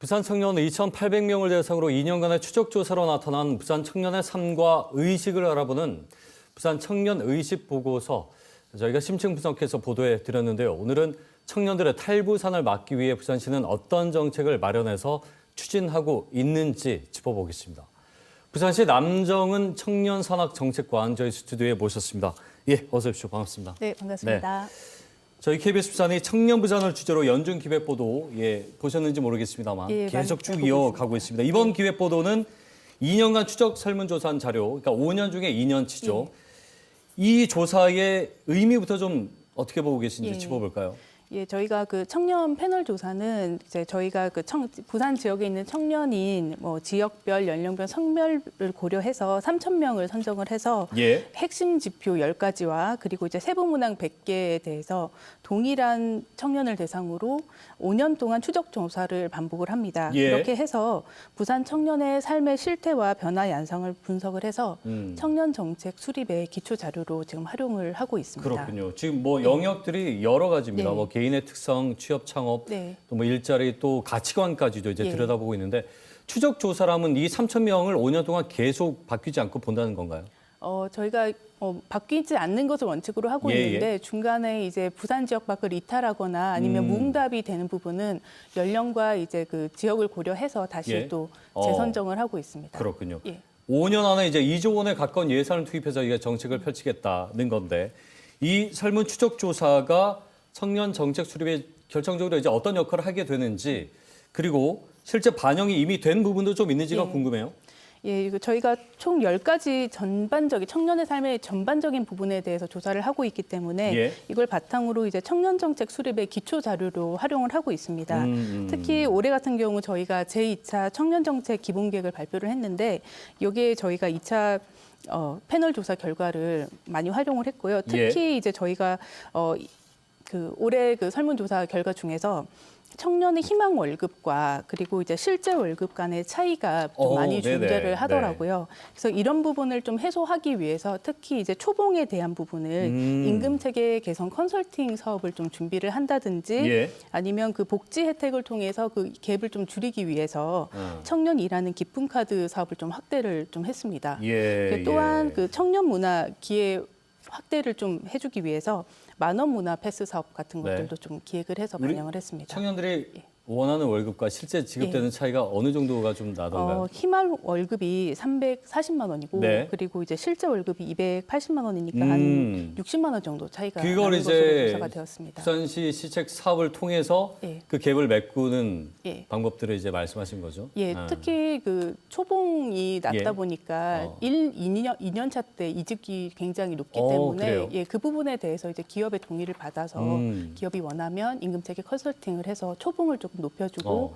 부산 청년 2,800명을 대상으로 2년간의 추적 조사로 나타난 부산 청년의 삶과 의식을 알아보는 부산 청년 의식 보고서 저희가 심층 분석해서 보도해 드렸는데요. 오늘은 청년들의 탈부산을 막기 위해 부산시는 어떤 정책을 마련해서 추진하고 있는지 짚어보겠습니다. 부산시 남정은 청년산학정책관 저희 스튜디오에 모셨습니다. 예, 어서 오십시오. 반갑습니다. 네, 반갑습니다. 저희 KBS 부산이 청년 부산을 주제로 연중 기획보도 보셨는지 모르겠습니다만 계속 쭉 이어가고 있습니다. 이번 기획보도는 2년간 추적 설문조사한 자료, 그러니까 5년 중에 2년치죠. 이 조사의 의미부터 좀 어떻게 보고 계신지 짚어볼까요? 예, 저희가 그 청년 패널 조사는 이제 저희가 그 부산 지역에 있는 청년인 지역별, 연령별, 성별을 고려해서 3,000명을 선정을 해서 핵심 지표 10가지와 그리고 이제 세부 문항 100개에 대해서 동일한 청년을 대상으로 5년 동안 추적 조사를 반복을 합니다. 그렇게 해서 부산 청년의 삶의 실태와 변화 양상을 분석을 해서 청년 정책 수립의 기초 자료로 지금 활용을 하고 있습니다. 그렇군요. 지금 영역들이 여러 가지입니다. 개인의 특성, 취업, 창업, 또 일자리, 또 가치관까지도 이제 들여다보고 있는데 추적 조사라면 이 3,000명을 5년 동안 계속 바뀌지 않고 본다는 건가요? 저희가 바뀌지 않는 것을 원칙으로 하고 있는데 중간에 이제 부산 지역 밖을 이탈하거나 아니면 무응답이 되는 부분은 연령과 이제 그 지역을 고려해서 다시 또 재선정을 하고 있습니다. 그렇군요. 5년 안에 이제 2조 원에 가까운 예산을 투입해서 이게 정책을 펼치겠다는 건데 이 설문 추적 조사가 청년 정책 수립에 결정적으로 이제 어떤 역할을 하게 되는지 그리고 실제 반영이 이미 된 부분도 좀 있는지가 궁금해요. 예, 저희가 총 10가지 전반적인 청년의 삶의 전반적인 부분에 대해서 조사를 하고 있기 때문에 이걸 바탕으로 이제 청년 정책 수립의 기초 자료로 활용을 하고 있습니다. 특히 올해 같은 경우 저희가 제2차 청년 정책 기본 계획을 발표를 했는데 여기에 저희가 2차 패널 조사 결과를 많이 활용을 했고요. 특히 이제 저희가 그 올해 그 설문조사 결과 중에서 청년의 희망 월급과 그리고 이제 실제 월급 간의 차이가 좀 많이 존재를 하더라고요. 그래서 이런 부분을 좀 해소하기 위해서 특히 이제 초봉에 대한 부분을 임금 체계 개선 컨설팅 사업을 좀 준비를 한다든지 아니면 그 복지 혜택을 통해서 그 갭을 좀 줄이기 위해서 청년 일하는 기쁨 카드 사업을 좀 확대를 좀 했습니다. 또한 그 청년 문화 기회 확대를 좀 해주기 위해서 만원 문화 패스 사업 같은 것들도 좀 기획을 해서 반영을 했습니다. 청년들이 원하는 월급과 실제 지급되는 차이가 어느 정도가 좀 나던가요? 희망 월급이 340만 원이고 그리고 이제 실제 월급이 280만 원이니까 한 60만 원 정도 차이가 나는 것으로 조사가 되었습니다. 부산시 시책 사업을 통해서 그 갭을 메꾸는 방법들을 이제 말씀하신 거죠? 특히 그 초봉이 낮다 보니까 2년 차 때 이직이 굉장히 높기 때문에 그 부분에 대해서 이제 기업의 동의를 받아서 기업이 원하면 임금체계 컨설팅을 해서 초봉을 조금 높여주고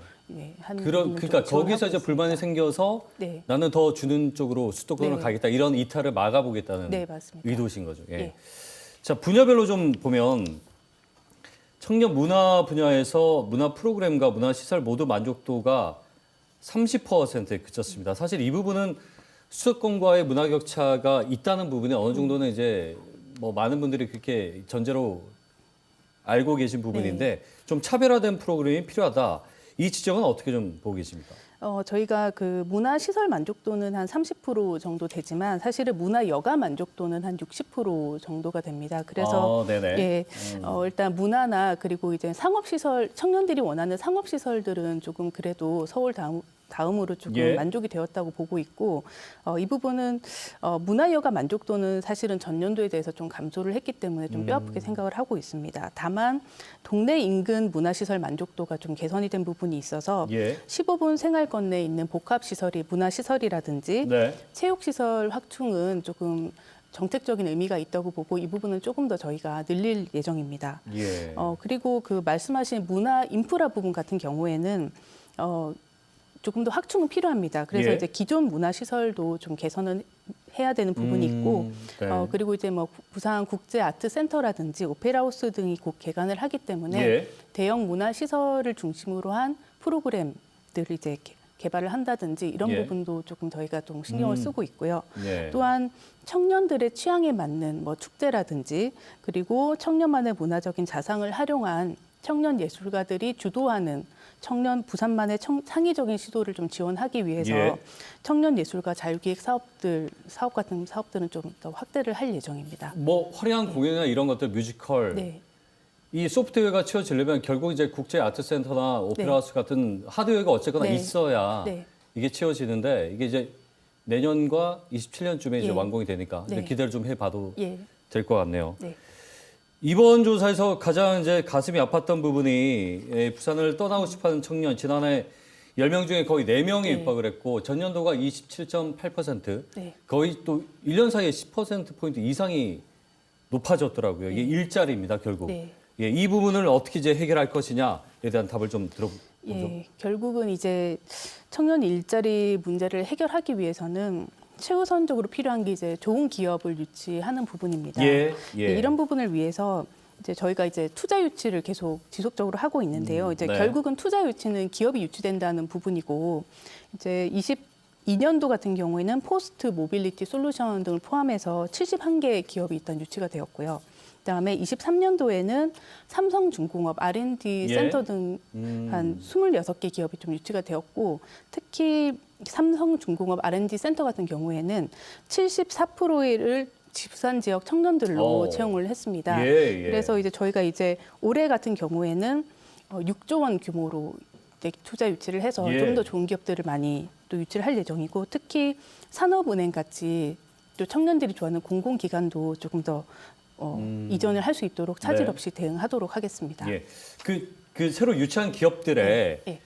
하는 그러니까 거기서 이제 불만이 생겨서 나는 더 주는 쪽으로 수도권으로 가겠다 이런 이탈을 막아보겠다는 의도신 거죠. 자, 분야별로 좀 보면 청년 문화 분야에서 문화 프로그램과 문화 시설 모두 만족도가 30%에 그쳤습니다. 사실 이 부분은 수도권과의 문화 격차가 있다는 부분에 어느 정도는 이제 많은 분들이 그렇게 전제로 알고 계신 부분인데 좀 차별화된 프로그램이 필요하다. 이 지적은 어떻게 좀 보고 계십니까? 저희가 그 문화 시설 만족도는 한 30% 정도 되지만 사실은 문화 여가 만족도는 한 60% 정도가 됩니다. 그래서 일단 문화나 그리고 이제 상업 시설 청년들이 원하는 상업 시설들은 조금 그래도 서울 다음으로 조금 만족이 되었다고 보고 있고 이 부분은 문화여가 만족도는 사실은 전년도에 대해서 좀 감소를 했기 때문에 좀 뼈아프게 생각을 하고 있습니다. 다만 동네 인근 문화시설 만족도가 좀 개선이 된 부분이 있어서 15분 생활권 내에 있는 복합시설이 문화시설이라든지 체육시설 확충은 조금 정책적인 의미가 있다고 보고 이 부분은 조금 더 저희가 늘릴 예정입니다. 그리고 그 말씀하신 문화 인프라 부분 같은 경우에는 조금 더 확충은 필요합니다. 그래서 이제 기존 문화 시설도 좀 개선은 해야 되는 부분이 있고 그리고 이제 부산 국제 아트 센터라든지 오페라 하우스 등이 곧 개관을 하기 때문에 대형 문화 시설을 중심으로 한 프로그램들을 이제 개발을 한다든지 이런 부분도 조금 저희가 좀 신경을 쓰고 있고요. 또한 청년들의 취향에 맞는 축제라든지 그리고 청년만의 문화적인 자상을 활용한 청년 예술가들이 주도하는 부산만의 창의적인 시도를 좀 지원하기 위해서 예. 청년 예술가 자유기획 사업 같은 사업들은 좀 더 확대를 할 예정입니다. 뭐 화려한 공연이나 이런 것들, 뮤지컬, 네. 이 소프트웨어가 채워지려면 결국 이제 국제 아트센터나 오페라하우스 같은 하드웨어가 어쨌거나 네. 있어야 네. 이게 채워지는데 이게 이제 내년과 27년쯤에 이제 예. 완공이 되니까 네. 기대를 좀 해봐도 예. 될 것 같네요. 네. 이번 조사에서 가장 이제 가슴이 아팠던 부분이 부산을 떠나고 싶어하는 청년 지난해 10명 중에 거의 4명이 네. 입학을 했고 전년도가 27.8% 네. 거의 또 1년 사이에 10%포인트 이상이 높아졌더라고요. 이게 일자리입니다, 결국. 네. 예, 이 부분을 어떻게 이제 해결할 것이냐에 대한 답을 좀 들어보죠. 예, 결국은 이제 청년 일자리 문제를 해결하기 위해서는 최우선적으로 필요한 게 이제 좋은 기업을 유치하는 부분입니다. 예, 예. 네, 이런 부분을 위해서 이제 저희가 이제 투자 유치를 계속 지속적으로 하고 있는데요. 이제 네. 결국은 투자 유치는 기업이 유치된다는 부분이고 이제 22년도 같은 경우에는 포스트 모빌리티 솔루션 등을 포함해서 71개 기업이 일단 유치가 되었고요. 그다음에 23년도에는 삼성중공업 R&D 예. 센터 등 한 26개 기업이 좀 유치가 되었고 특히 삼성중공업 R&D 센터 같은 경우에는 74%를 부산 지역 청년들로 채용을 했습니다. 예, 예. 그래서 이제 저희가 이제 올해 같은 경우에는 6조 원 규모로 이제 투자 유치를 해서 예. 좀 더 좋은 기업들을 많이 또 유치를 할 예정이고 특히 산업은행 같이 또 청년들이 좋아하는 공공기관도 조금 더 이전을 할 수 있도록 차질 네. 없이 대응하도록 하겠습니다. 예. 그 새로 유치한 기업들의 예.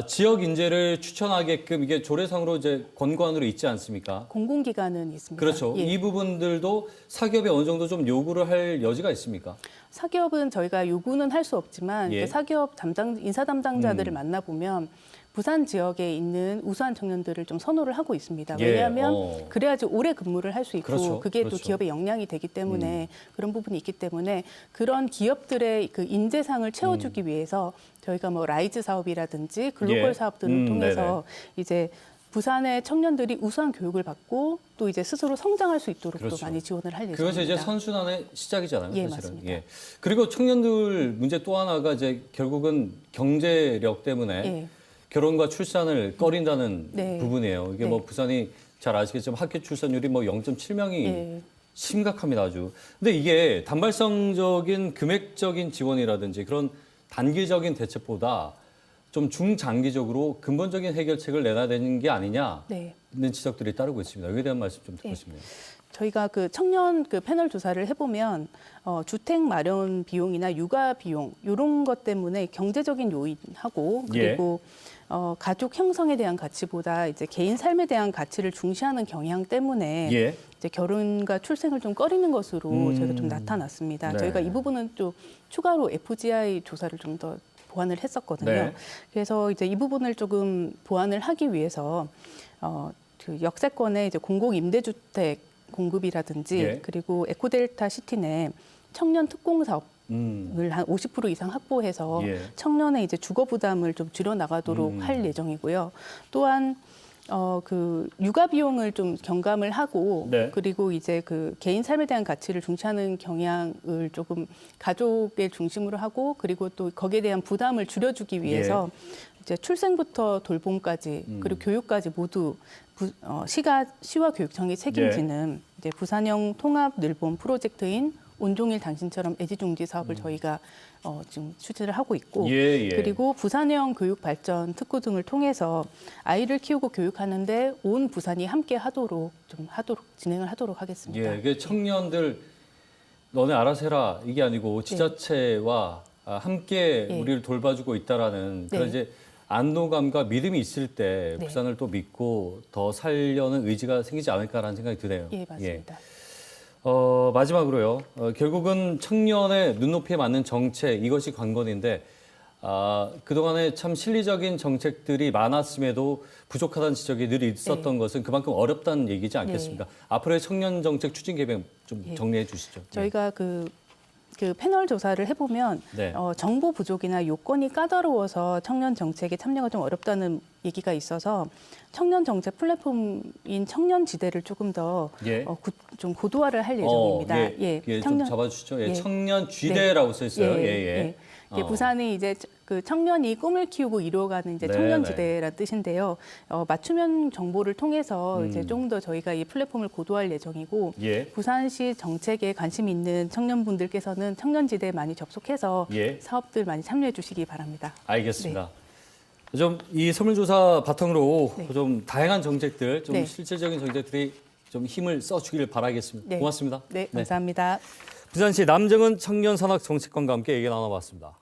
지역 인재를 추천하게끔 이게 조례상으로 이제 권고안으로 있지 않습니까? 공공기관은 있습니다. 그렇죠. 예. 이 부분들도 사기업에 어느 정도 좀 요구를 할 여지가 있습니까? 사기업은 저희가 요구는 할 수 없지만 예. 사기업 인사 담당자들을 만나보면 부산 지역에 있는 우수한 청년들을 좀 선호를 하고 있습니다. 예. 왜냐하면 그래야지 오래 근무를 할 수 있고 그렇죠. 그게 그렇죠. 또 기업의 역량이 되기 때문에 그런 부분이 있기 때문에 그런 기업들의 그 인재상을 채워주기 위해서 저희가 뭐 라이즈 사업이라든지 글로벌 예. 사업 등을 통해서 이제 부산의 청년들이 우수한 교육을 받고 또 이제 스스로 성장할 수 있도록 그렇죠. 또 많이 지원을 할 예정입니다. 그것이 이제 선순환의 시작이잖아요. 예, 사실은. 맞습니다. 예. 그리고 청년들 문제 또 하나가 이제 결국은 경제력 때문에 예. 결혼과 출산을 꺼린다는 네. 부분이에요. 이게 네. 뭐 부산이 잘 아시겠지만 학교 출산율이 뭐 0.7명이 예. 심각합니다, 아주. 근데 이게 단발성적인 금액적인 지원이라든지 그런 단기적인 대책보다 좀 중장기적으로 근본적인 해결책을 내놔야 되는 게 아니냐는 네. 지적들이 따르고 있습니다. 여기에 대한 말씀 좀 듣고 싶네요. 저희가 그 청년 그 패널 조사를 해보면 주택 마련 비용이나 육아 비용 이런 것 때문에 경제적인 요인하고 그리고 가족 형성에 대한 가치보다 이제 개인 삶에 대한 가치를 중시하는 경향 때문에 예. 이제 결혼과 출생을 좀 꺼리는 것으로 저희가 좀 나타났습니다. 네. 저희가 이 부분은 또 추가로 FGI 조사를 좀 더 보완을 했었거든요. 네. 그래서 이제 이 부분을 조금 보완을 하기 위해서 그 역세권의 이제 공공 임대주택 공급이라든지 예. 그리고 에코델타 시티 내 청년 특공 사업을 한 50% 이상 확보해서 예. 청년의 이제 주거 부담을 좀 줄여 나가도록 할 예정이고요. 또한 그 육아 비용을 좀 경감을 하고 네. 그리고 이제 그 개인 삶에 대한 가치를 중시하는 경향을 조금 가족의 중심으로 하고 그리고 또 거기에 대한 부담을 줄여주기 위해서 이제 출생부터 돌봄까지 그리고 교육까지 모두 시와 교육청이 책임지는 이제 부산형 통합 늘봄 프로젝트인 온종일 당신처럼 애지중지 사업을 저희가 지금 추진을 하고 있고 그리고 부산형 교육 발전 특구 등을 통해서 아이를 키우고 교육하는데 온 부산이 함께 하도록 진행을 하도록 하겠습니다. 예, 이게 청년들 너네 알아서 해라 이게 아니고 지자체와 함께 우리를 돌봐주고 있다라는 그런 이제 안도감과 믿음이 있을 때 부산을 또 믿고 더 살려는 의지가 생기지 않을까라는 생각이 드네요. 예, 맞습니다. 마지막으로요. 결국은 청년의 눈높이에 맞는 정책 이것이 관건인데 그동안에 참 실리적인 정책들이 많았음에도 부족하다는 지적이 늘 있었던 것은 그만큼 어렵다는 얘기지 않겠습니까? 앞으로의 청년 정책 추진 계획 좀 정리해 주시죠. 저희가 그 패널 조사를 해보면 정보 부족이나 요건이 까다로워서 청년 정책에 참여가 좀 어렵다는 얘기가 있어서 청년 정책 플랫폼인 청년지대를 조금 더 좀 고도화를 할 예정입니다. 좀 잡아주시죠. 청년쥐대라고 써 있어요. 이게 부산이 이제 그 청년이 꿈을 키우고 이루어가는 이제 청년지대라는 뜻인데요. 맞춤형 정보를 통해서 이제 좀 더 저희가 이 플랫폼을 고도할 예정이고 부산시 정책에 관심 있는 청년분들께서는 청년지대에 많이 접속해서 사업들 많이 참여해 주시기 바랍니다. 알겠습니다. 좀 이 설문조사 바탕으로 좀 다양한 정책들, 좀 실질적인 정책들이 좀 힘을 써주기를 바라겠습니다. 고맙습니다. 네, 감사합니다. 부산시 남정은 청년산학정책관과 함께 얘기 나눠봤습니다.